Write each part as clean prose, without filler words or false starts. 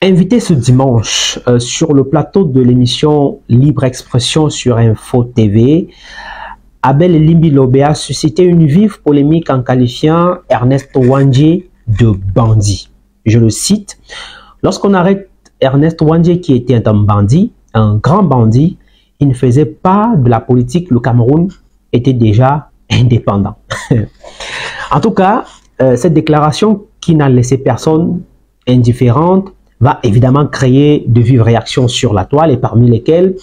Invité ce dimanche sur le plateau de l'émission Libre Expression sur Info TV, Abel Elimbi Lobé a suscité une vive polémique en qualifiant Ernest Ouandjé de bandit. Je le cite, « Lorsqu'on arrête Ernest Ouandjé qui était un bandit, un grand bandit, il ne faisait pas de la politique, le Cameroun était déjà indépendant. » En tout cas, cette déclaration qui n'a laissé personne indifférente va évidemment créer de vives réactions sur la toile et parmi lesquelles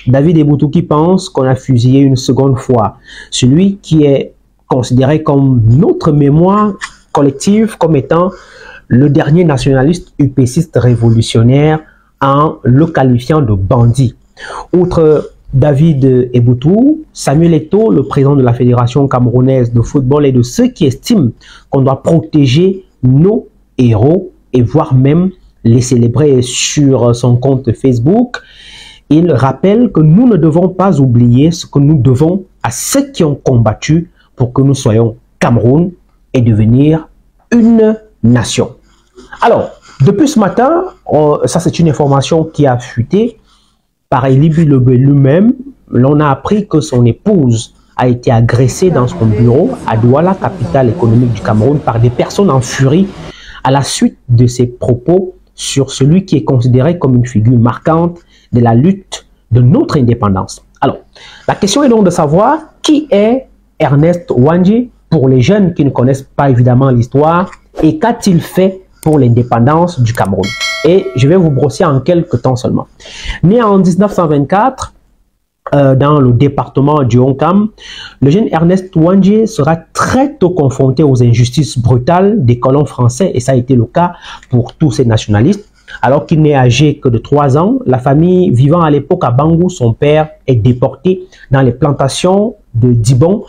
David Eboutou qui pense qu'on a fusillé une seconde fois celui qui est considéré comme notre mémoire collective comme étant le dernier nationaliste UPCiste révolutionnaire en le qualifiant de bandit. Outre David Eboutou, Samuel Eto'o, le président de la Fédération camerounaise de football et de ceux qui estiment qu'on doit protéger nos héros et voire même les célébrer sur son compte Facebook, il rappelle que nous ne devons pas oublier ce que nous devons à ceux qui ont combattu pour que nous soyons Cameroun et devenir une nation. Alors, depuis ce matin, ça c'est une information qui a fuité par Elimbi Lobé lui-même. L'on a appris que son épouse a été agressée dans son bureau à Douala, capitale économique du Cameroun, par des personnes en furie à la suite de ses propos sur celui qui est considéré comme une figure marquante de la lutte de notre indépendance. Alors, la question est donc de savoir qui est Ernest Ouandjé pour les jeunes qui ne connaissent pas évidemment l'histoire et qu'a-t-il fait pour l'indépendance du Cameroun. Et je vais vous brosser en quelques temps seulement. Né en 1924, dans le département du Honkam, le jeune Ernest Ouandjé sera très tôt confronté aux injustices brutales des colons français et ça a été le cas pour tous ces nationalistes. Alors qu'il n'est âgé que de 3 ans, la famille vivant à l'époque à Bangou, son père est déporté dans les plantations de Dibon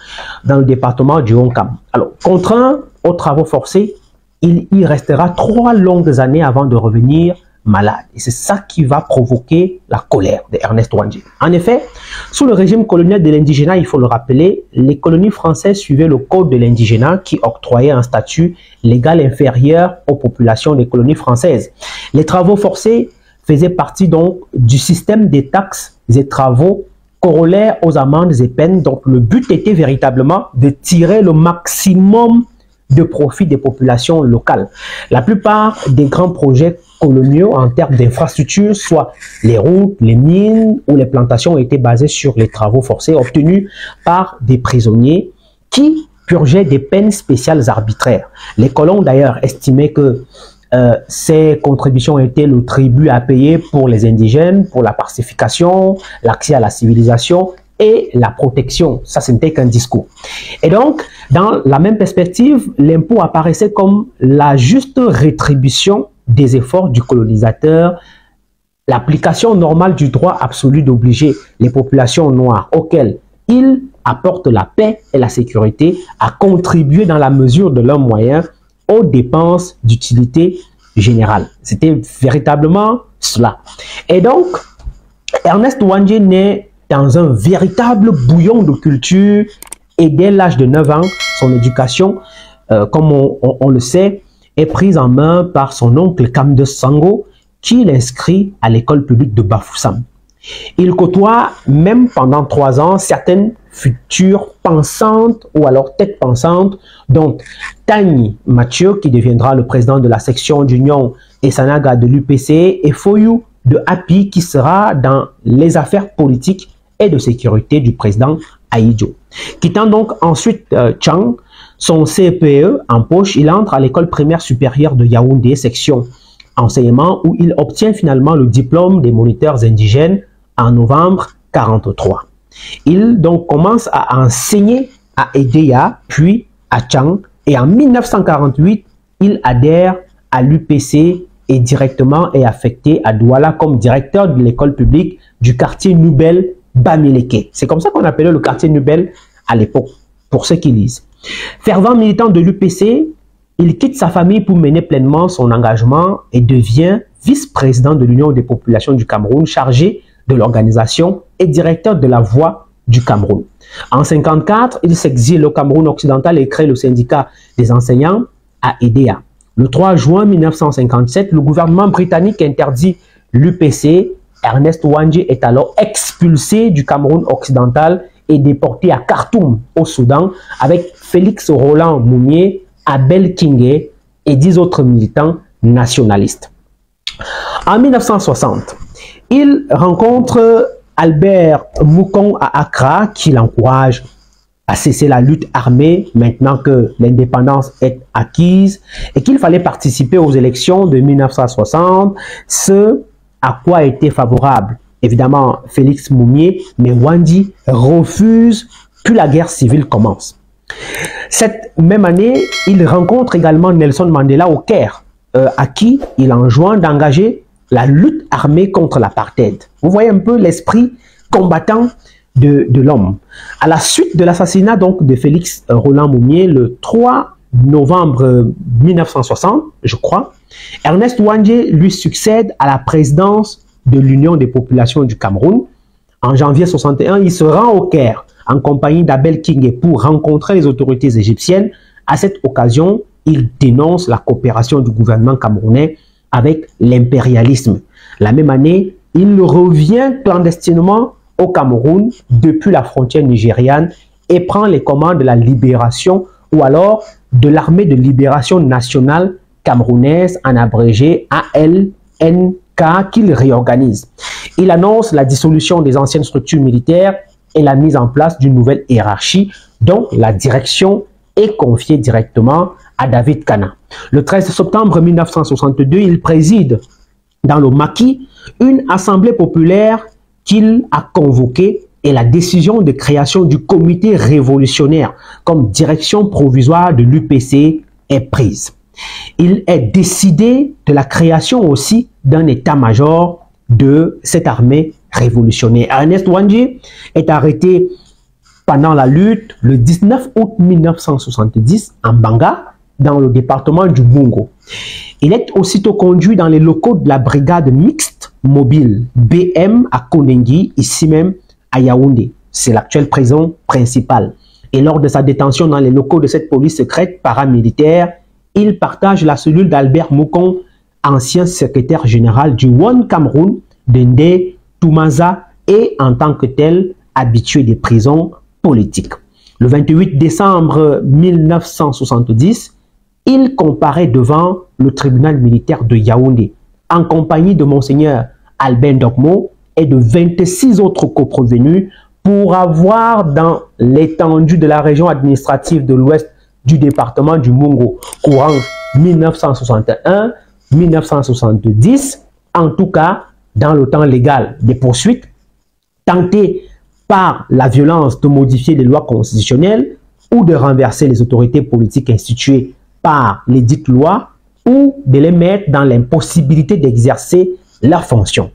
dans le département du Honkam. Alors, contraint aux travaux forcés, il y restera 3 longues années avant de revenir malade. Et c'est ça qui va provoquer la colère de Ernest Ouandjé. En effet, sous le régime colonial de l'indigénat, il faut le rappeler, les colonies françaises suivaient le code de l'indigénat qui octroyait un statut légal inférieur aux populations des colonies françaises. Les travaux forcés faisaient partie donc du système des taxes et travaux corollaires aux amendes et peines. Donc le but était véritablement de tirer le maximum de profit des populations locales. La plupart des grands projets coloniaux en termes d'infrastructures, soit les routes, les mines ou les plantations, ont été basés sur les travaux forcés obtenus par des prisonniers qui purgeaient des peines spéciales arbitraires. Les colons d'ailleurs estimaient que ces contributions étaient le tribut à payer pour les indigènes, pour la pacification, l'accès à la civilisation et la protection. Ça, ce n'était qu'un discours. Et donc, dans la même perspective, l'impôt apparaissait comme la juste rétribution des efforts du colonisateur, l'application normale du droit absolu d'obliger les populations noires auxquelles il apporte la paix et la sécurité à contribuer dans la mesure de leurs moyens aux dépenses d'utilité générale. C'était véritablement cela. Et donc, Ernest Ouandjé naît dans un véritable bouillon de culture et dès l'âge de 9 ans, son éducation, comme on le sait, est prise en main par son oncle Kamde Sango qui l'inscrit à l'école publique de Bafoussam. Il côtoie même pendant 3 ans certaines futures pensantes ou alors têtes pensantes dont Tani Mathieu qui deviendra le président de la section d'Union et Sanaga de l'UPC et Foyou de Hapi qui sera dans les affaires politiques et de sécurité du président Aïdjo. Quittant donc ensuite Tchang, son CPE en poche, il entre à l'école primaire supérieure de Yaoundé, section enseignement, où il obtient finalement le diplôme des moniteurs indigènes en novembre 1943. Il donc commence à enseigner à Edea, puis à Tchang, et en 1948, il adhère à l'UPC et directement est affecté à Douala comme directeur de l'école publique du quartier Noubel Bamileke. C'est comme ça qu'on appelait le quartier Noubel à l'époque, pour ceux qui lisent. Fervent militant de l'UPC, il quitte sa famille pour mener pleinement son engagement et devient vice-président de l'Union des populations du Cameroun, chargé de l'organisation et directeur de la Voix du Cameroun. En 1954, il s'exile au Cameroun occidental et crée le syndicat des enseignants à Edea. Le 3 juin 1957, le gouvernement britannique interdit l'UPC. Ernest Ouandjé est alors expulsé du Cameroun occidental et déporté à Khartoum, au Soudan, avec Félix Roland Mounier, Abel Kingé et 10 autres militants nationalistes. En 1960, il rencontre Albert Moukong à Accra, qui l'encourage à cesser la lutte armée maintenant que l'indépendance est acquise et qu'il fallait participer aux élections de 1960, ce à quoi était favorable évidemment Félix Mounier, mais Ouandjé refuse que la guerre civile commence. Cette même année, il rencontre également Nelson Mandela au Caire, à qui il enjoint d'engager la lutte armée contre l'apartheid. Vous voyez un peu l'esprit combattant de l'homme. À la suite de l'assassinat donc de Félix Roland Mounier le 3 novembre 1960, je crois, Ernest Ouandjé lui succède à la présidence de l'Union des populations du Cameroun. En janvier 61, il se rend au Caire en compagnie d'Abel Kingé pour rencontrer les autorités égyptiennes. À cette occasion, il dénonce la coopération du gouvernement camerounais avec l'impérialisme. La même année, il revient clandestinement au Cameroun depuis la frontière nigériane et prend les commandes de la libération ou alors de l'armée de libération nationale camerounaise, en abrégé ALNK, qu'il réorganise. Il annonce la dissolution des anciennes structures militaires et la mise en place d'une nouvelle hiérarchie dont la direction est confiée directement à David Kana. Le 13 septembre 1962, il préside dans le Maquis une assemblée populaire qu'il a convoquée et la décision de création du comité révolutionnaire comme direction provisoire de l'UPC est prise. Il est décidé de la création aussi d'un état-major de cette armée révolutionnaire. Ernest Ouandjé est arrêté pendant la lutte le 19 août 1970 en Banga, dans le département du Bungo. Il est aussitôt conduit dans les locaux de la brigade mixte mobile BM à Kondengi, ici même à Yaoundé. C'est l'actuelle prison principale. Et lors de sa détention dans les locaux de cette police secrète paramilitaire, il partage la cellule d'Albert Moukong, ancien secrétaire général du One Cameroun, Dende Toumaza, et en tant que tel, habitué des prisons politiques. Le 28 décembre 1970, il comparaît devant le tribunal militaire de Yaoundé, en compagnie de Monseigneur Albin Dokmo et de 26 autres coprovenus pour avoir dans l'étendue de la région administrative de l'ouest du département du Mungo, courant 1961-1970, en tout cas dans le temps légal des poursuites, tenté par la violence de modifier les lois constitutionnelles ou de renverser les autorités politiques instituées par les dites lois ou de les mettre dans l'impossibilité d'exercer leurs fonctions.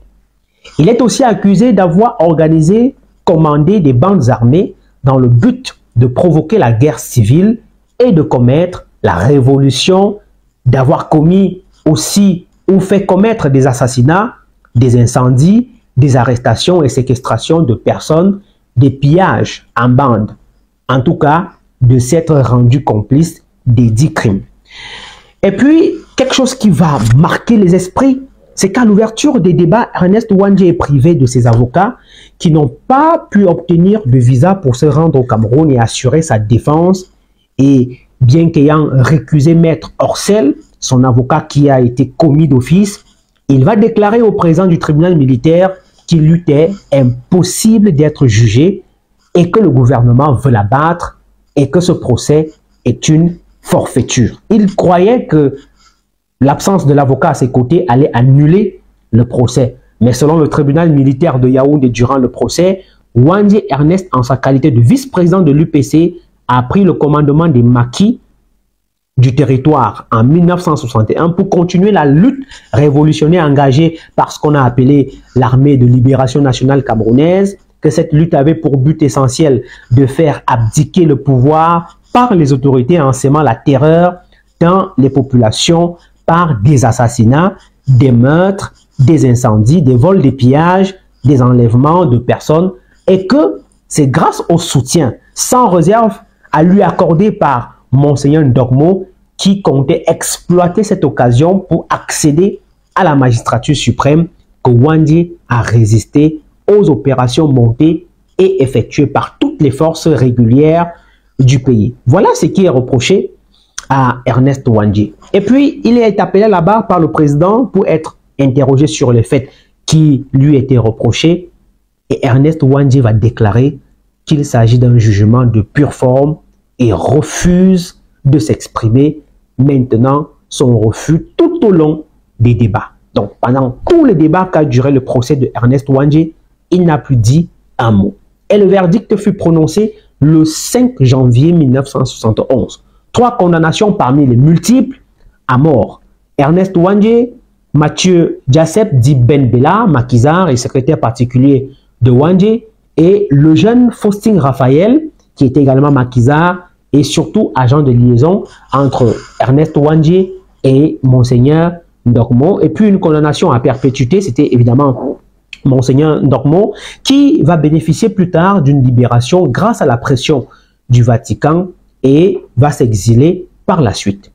Il est aussi accusé d'avoir organisé, commandé des bandes armées dans le but de provoquer la guerre civile et de commettre la révolution, d'avoir commis aussi ou fait commettre des assassinats, des incendies, des arrestations et séquestrations de personnes, des pillages en bande. En tout cas, de s'être rendu complice des dits crimes. Et puis, quelque chose qui va marquer les esprits, c'est qu'à l'ouverture des débats, Ernest Ouandjé est privé de ses avocats qui n'ont pas pu obtenir de visa pour se rendre au Cameroun et assurer sa défense. Et bien qu'ayant récusé Maître Orcel, son avocat qui a été commis d'office, il va déclarer au président du tribunal militaire qu'il lui était impossible d'être jugé et que le gouvernement veut l'abattre et que ce procès est une forfaiture. Il croyait que l'absence de l'avocat à ses côtés allait annuler le procès. Mais selon le tribunal militaire de Yaoundé durant le procès, Ouandjé Ernest, en sa qualité de vice-président de l'UPC, a pris le commandement des maquis du territoire en 1961 pour continuer la lutte révolutionnaire engagée par ce qu'on a appelé l'armée de libération nationale camerounaise, que cette lutte avait pour but essentiel de faire abdiquer le pouvoir par les autorités en sémant la terreur dans les populations par des assassinats, des meurtres, des incendies, des vols, des pillages, des enlèvements de personnes, et que c'est grâce au soutien sans réserve à lui accordé par Monseigneur Dokmo qui comptait exploiter cette occasion pour accéder à la magistrature suprême, que Wandji a résisté aux opérations montées et effectuées par toutes les forces régulières du pays. Voilà ce qui est reproché à Ernest Wandji. Et puis, il est appelé à la barre par le président pour être interrogé sur les faits qui lui étaient reprochés. Et Ernest Wandji va déclarer qu'il s'agit d'un jugement de pure forme et refuse de s'exprimer. Maintenant, son refus tout au long des débats. Donc, pendant tous les débats qu'a duré le procès de Ernest Wandji, il n'a plus dit un mot. Et le verdict fut prononcé le 5 janvier 1971. 3 condamnations parmi les multiples à mort. Ernest Wandji, Mathieu Diacep, dit Ben Bella, maquisard et secrétaire particulier de Wandji, et le jeune Faustin Raphaël, qui était également maquisard et surtout agent de liaison entre Ernest Wandji et Monseigneur Ndokmo. Et puis une condamnation à perpétuité, c'était évidemment Monseigneur Ndokmo, qui va bénéficier plus tard d'une libération grâce à la pression du Vatican et va s'exiler par la suite.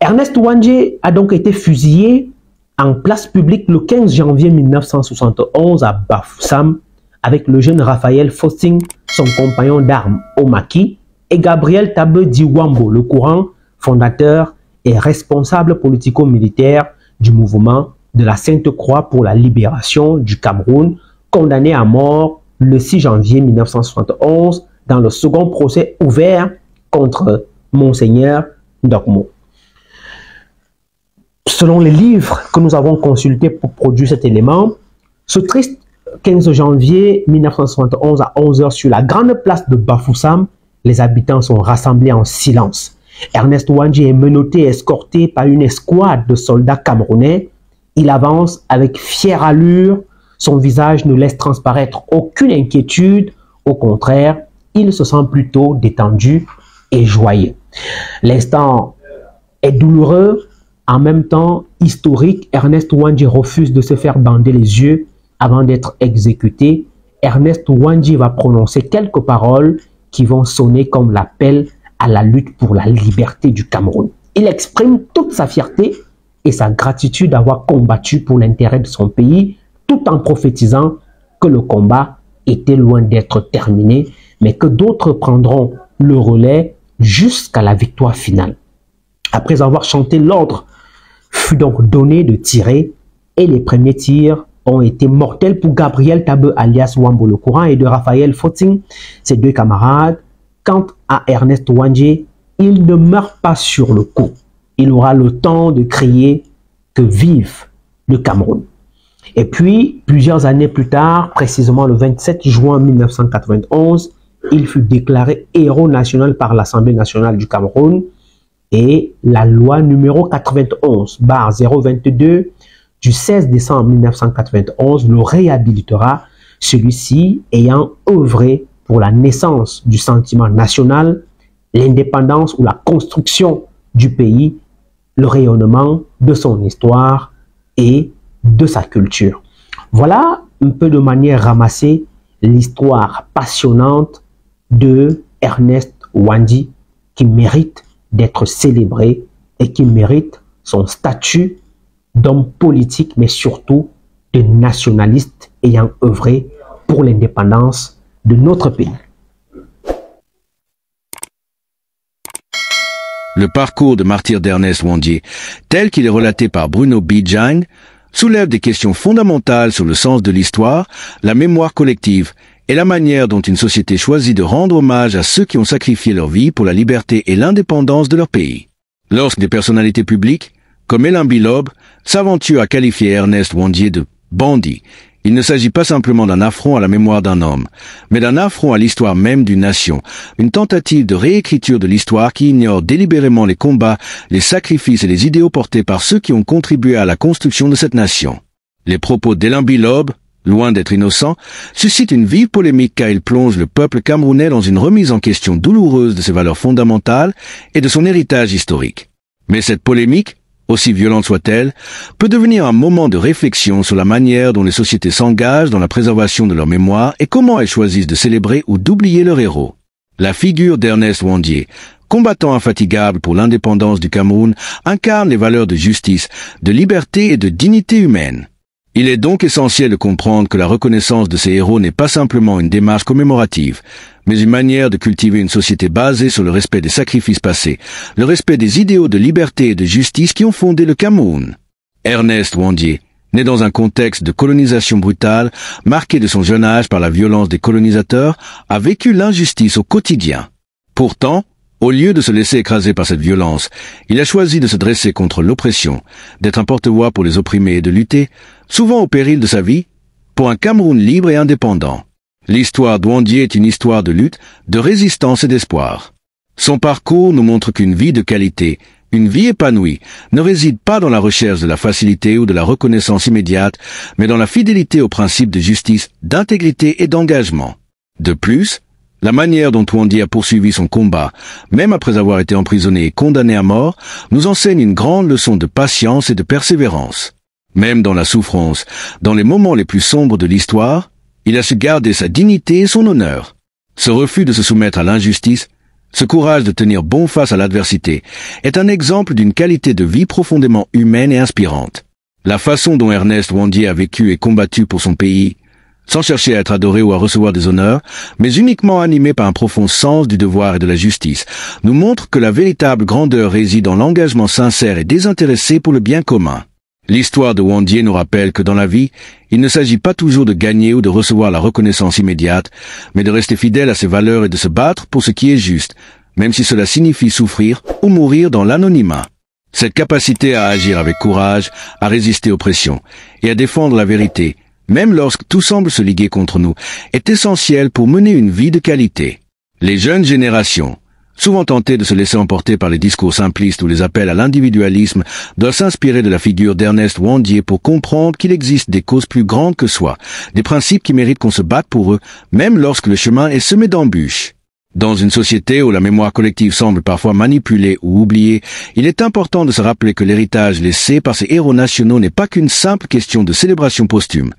Ernest Wandji a donc été fusillé en place publique le 15 janvier 1971 à Bafoussam avec le jeune Raphaël Faustin, son compagnon d'armes au maquis, et Gabriel Tabe Diwambo, le courant fondateur et responsable politico-militaire du mouvement de la Sainte-Croix pour la libération du Cameroun, condamné à mort le 6 janvier 1971 dans le second procès ouvert contre Monseigneur Ndokmo. Selon les livres que nous avons consultés pour produire cet élément, ce triste 15 janvier 1971 à 11 h sur la grande place de Bafoussam, les habitants sont rassemblés en silence. Ernest Wandji est menotté et escorté par une escouade de soldats camerounais. Il avance avec fière allure, son visage ne laisse transparaître aucune inquiétude, au contraire, il se sent plutôt détendu et joyeux. L'instant est douloureux, en même temps historique. Ernest Wandji refuse de se faire bander les yeux avant d'être exécuté. Ernest Wandji va prononcer quelques paroles qui vont sonner comme l'appel à la lutte pour la liberté du Cameroun. Il exprime toute sa fierté et sa gratitude d'avoir combattu pour l'intérêt de son pays, tout en prophétisant que le combat était loin d'être terminé, mais que d'autres prendront le relais jusqu'à la victoire finale. Après avoir chanté, l'ordre fut donc donné de tirer et les premiers tirs ont été mortels pour Gabriel Tabe alias Wambo le courant et de Raphaël Faustin, ses deux camarades. Quant à Ernest Wandji, il ne meurt pas sur le coup. Il aura le temps de crier que vive le Cameroun. Et puis, plusieurs années plus tard, précisément le 27 juin 1991, il fut déclaré héros national par l'Assemblée nationale du Cameroun et la loi numéro 91/022 du 16 décembre 1991 le réhabilitera, celui-ci ayant œuvré pour la naissance du sentiment national, l'indépendance ou la construction du pays, le rayonnement de son histoire et de sa culture. Voilà un peu de manière ramassée l'histoire passionnante de Ernest Wandji qui mérite d'être célébré et qui mérite son statut d'homme politique, mais surtout de nationaliste ayant œuvré pour l'indépendance de notre pays. Le parcours de martyr d'Ernest Wandji, tel qu'il est relaté par Bruno Bidjine, soulève des questions fondamentales sur le sens de l'histoire, la mémoire collective et la manière dont une société choisit de rendre hommage à ceux qui ont sacrifié leur vie pour la liberté et l'indépendance de leur pays. Lorsque des personnalités publiques, comme Alain Bilob, s'aventurent à qualifier Ernest Wandji de bandit, il ne s'agit pas simplement d'un affront à la mémoire d'un homme, mais d'un affront à l'histoire même d'une nation, une tentative de réécriture de l'histoire qui ignore délibérément les combats, les sacrifices et les idéaux portés par ceux qui ont contribué à la construction de cette nation. Les propos d'Alain Bilob, loin d'être innocents, suscitent une vive polémique car ils plongent le peuple camerounais dans une remise en question douloureuse de ses valeurs fondamentales et de son héritage historique. Mais cette polémique, aussi violente soit-elle, peut devenir un moment de réflexion sur la manière dont les sociétés s'engagent dans la préservation de leur mémoire et comment elles choisissent de célébrer ou d'oublier leur héros. La figure d'Ernest Wandji combattant infatigable pour l'indépendance du Cameroun, incarne les valeurs de justice, de liberté et de dignité humaine. Il est donc essentiel de comprendre que la reconnaissance de ces héros n'est pas simplement une démarche commémorative, mais une manière de cultiver une société basée sur le respect des sacrifices passés, le respect des idéaux de liberté et de justice qui ont fondé le Cameroun. Ernest Ouandié, né dans un contexte de colonisation brutale, marqué de son jeune âge par la violence des colonisateurs, a vécu l'injustice au quotidien. Pourtant, au lieu de se laisser écraser par cette violence, il a choisi de se dresser contre l'oppression, d'être un porte-voix pour les opprimés et de lutter, souvent au péril de sa vie, pour un Cameroun libre et indépendant. L'histoire d'Ouandié est une histoire de lutte, de résistance et d'espoir. Son parcours nous montre qu'une vie de qualité, une vie épanouie, ne réside pas dans la recherche de la facilité ou de la reconnaissance immédiate, mais dans la fidélité aux principes de justice, d'intégrité et d'engagement. De plus, la manière dont Ouandié a poursuivi son combat, même après avoir été emprisonné et condamné à mort, nous enseigne une grande leçon de patience et de persévérance. Même dans la souffrance, dans les moments les plus sombres de l'histoire, il a su garder sa dignité et son honneur. Ce refus de se soumettre à l'injustice, ce courage de tenir bon face à l'adversité, est un exemple d'une qualité de vie profondément humaine et inspirante. La façon dont Ernest Ouandié a vécu et combattu pour son pays, sans chercher à être adoré ou à recevoir des honneurs, mais uniquement animé par un profond sens du devoir et de la justice, nous montre que la véritable grandeur réside dans l'engagement sincère et désintéressé pour le bien commun. L'histoire de Ouandié nous rappelle que dans la vie, il ne s'agit pas toujours de gagner ou de recevoir la reconnaissance immédiate, mais de rester fidèle à ses valeurs et de se battre pour ce qui est juste, même si cela signifie souffrir ou mourir dans l'anonymat. Cette capacité à agir avec courage, à résister aux pressions et à défendre la vérité, même lorsque tout semble se liguer contre nous, est essentielle pour mener une vie de qualité. Les jeunes générations, souvent tentées de se laisser emporter par les discours simplistes ou les appels à l'individualisme, doivent s'inspirer de la figure d'Ernest Ouandié pour comprendre qu'il existe des causes plus grandes que soi, des principes qui méritent qu'on se batte pour eux, même lorsque le chemin est semé d'embûches. Dans une société où la mémoire collective semble parfois manipulée ou oubliée, il est important de se rappeler que l'héritage laissé par ces héros nationaux n'est pas qu'une simple question de célébration posthume,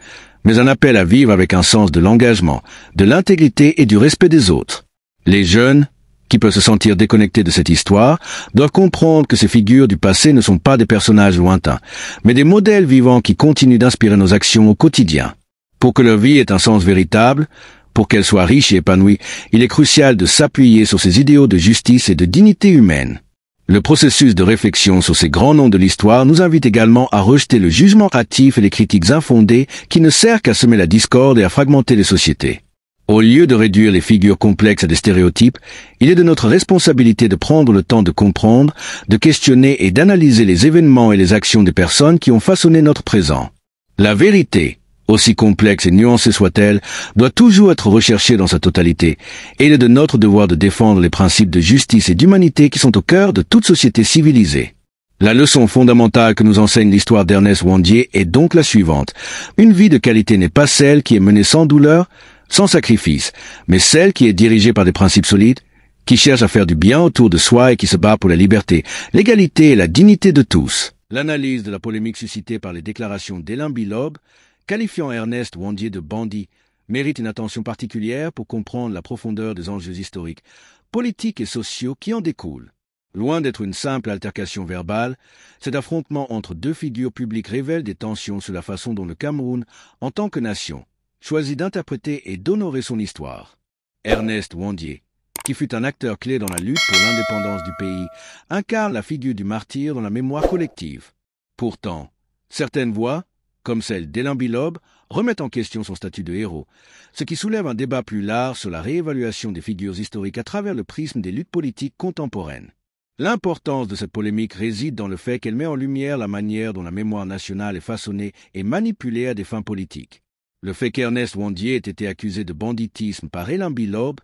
mais un appel à vivre avec un sens de l'engagement, de l'intégrité et du respect des autres. Les jeunes, qui peuvent se sentir déconnectés de cette histoire, doivent comprendre que ces figures du passé ne sont pas des personnages lointains, mais des modèles vivants qui continuent d'inspirer nos actions au quotidien. Pour que leur vie ait un sens véritable, pour qu'elle soit riche et épanouie, il est crucial de s'appuyer sur ces idéaux de justice et de dignité humaine. Le processus de réflexion sur ces grands noms de l'histoire nous invite également à rejeter le jugement hâtif et les critiques infondées qui ne servent qu'à semer la discorde et à fragmenter les sociétés. Au lieu de réduire les figures complexes à des stéréotypes, il est de notre responsabilité de prendre le temps de comprendre, de questionner et d'analyser les événements et les actions des personnes qui ont façonné notre présent. La vérité, aussi complexe et nuancée soit-elle, doit toujours être recherchée dans sa totalité, et il est de notre devoir de défendre les principes de justice et d'humanité qui sont au cœur de toute société civilisée. La leçon fondamentale que nous enseigne l'histoire d'Ernest Ouandié est donc la suivante. Une vie de qualité n'est pas celle qui est menée sans douleur, sans sacrifice, mais celle qui est dirigée par des principes solides, qui cherche à faire du bien autour de soi et qui se bat pour la liberté, l'égalité et la dignité de tous. L'analyse de la polémique suscitée par les déclarations d'Alain Bilob, qualifiant Ernest Ouandié de bandit, mérite une attention particulière pour comprendre la profondeur des enjeux historiques, politiques et sociaux qui en découlent. Loin d'être une simple altercation verbale, cet affrontement entre deux figures publiques révèle des tensions sur la façon dont le Cameroun, en tant que nation, choisit d'interpréter et d'honorer son histoire. Ernest Ouandié, qui fut un acteur clé dans la lutte pour l'indépendance du pays, incarne la figure du martyr dans la mémoire collective. Pourtant, certaines voix, comme celle d'Alain Bilob, remettent en question son statut de héros, ce qui soulève un débat plus large sur la réévaluation des figures historiques à travers le prisme des luttes politiques contemporaines. L'importance de cette polémique réside dans le fait qu'elle met en lumière la manière dont la mémoire nationale est façonnée et manipulée à des fins politiques. Le fait qu'Ernest Ouandié ait été accusé de banditisme par Alain Bilob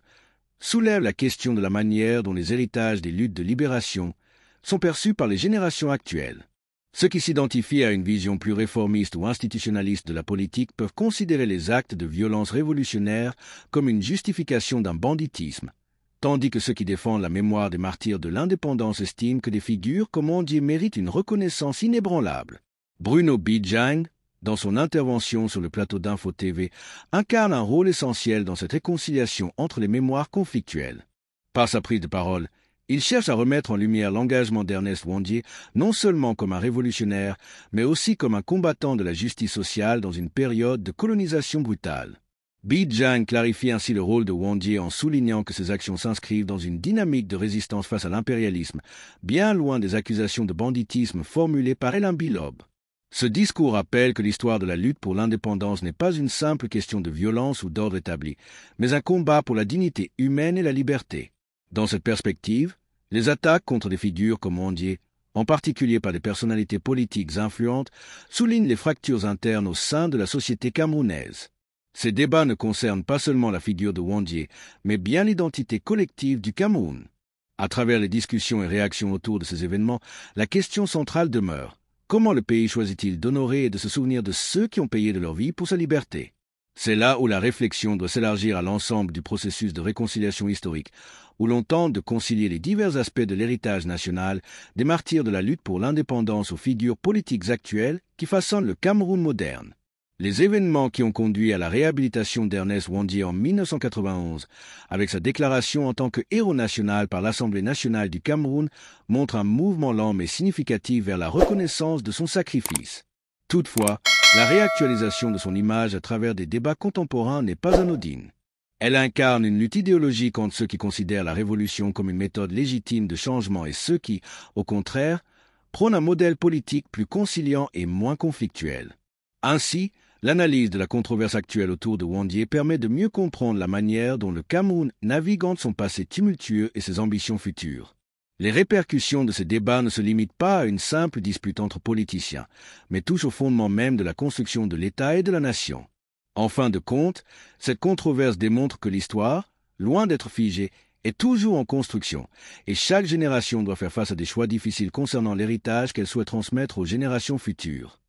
soulève la question de la manière dont les héritages des luttes de libération sont perçus par les générations actuelles. Ceux qui s'identifient à une vision plus réformiste ou institutionnaliste de la politique peuvent considérer les actes de violence révolutionnaire comme une justification d'un banditisme, tandis que ceux qui défendent la mémoire des martyrs de l'indépendance estiment que des figures comme Ouandié méritent une reconnaissance inébranlable. Bruno Bidjang, dans son intervention sur le plateau d'Info TV, incarne un rôle essentiel dans cette réconciliation entre les mémoires conflictuelles. Par sa prise de parole, Il cherche à remettre en lumière l'engagement d'Ernest Ouandié non seulement comme un révolutionnaire, mais aussi comme un combattant de la justice sociale dans une période de colonisation brutale. Bijan clarifie ainsi le rôle de Ouandié en soulignant que ses actions s'inscrivent dans une dynamique de résistance face à l'impérialisme, bien loin des accusations de banditisme formulées par Alain Bilob. Ce discours rappelle que l'histoire de la lutte pour l'indépendance n'est pas une simple question de violence ou d'ordre établi, mais un combat pour la dignité humaine et la liberté. Dans cette perspective, les attaques contre des figures comme Ouandié, en particulier par des personnalités politiques influentes, soulignent les fractures internes au sein de la société camerounaise. Ces débats ne concernent pas seulement la figure de Ouandié, mais bien l'identité collective du Cameroun. À travers les discussions et réactions autour de ces événements, la question centrale demeure. Comment le pays choisit-il d'honorer et de se souvenir de ceux qui ont payé de leur vie pour sa liberté? C'est là où la réflexion doit s'élargir à l'ensemble du processus de réconciliation historique, où l'on tente de concilier les divers aspects de l'héritage national, des martyrs de la lutte pour l'indépendance aux figures politiques actuelles qui façonnent le Cameroun moderne. Les événements qui ont conduit à la réhabilitation d'Ernest Ouandié en 1991, avec sa déclaration en tant que héros national par l'Assemblée nationale du Cameroun, montrent un mouvement lent mais significatif vers la reconnaissance de son sacrifice. Toutefois, la réactualisation de son image à travers des débats contemporains n'est pas anodine. Elle incarne une lutte idéologique entre ceux qui considèrent la révolution comme une méthode légitime de changement et ceux qui, au contraire, prônent un modèle politique plus conciliant et moins conflictuel. Ainsi, l'analyse de la controverse actuelle autour de Ouandié permet de mieux comprendre la manière dont le Cameroun navigue entre son passé tumultueux et ses ambitions futures. Les répercussions de ces débats ne se limitent pas à une simple dispute entre politiciens, mais touchent au fondement même de la construction de l'État et de la nation. En fin de compte, cette controverse démontre que l'histoire, loin d'être figée, est toujours en construction, et chaque génération doit faire face à des choix difficiles concernant l'héritage qu'elle souhaite transmettre aux générations futures.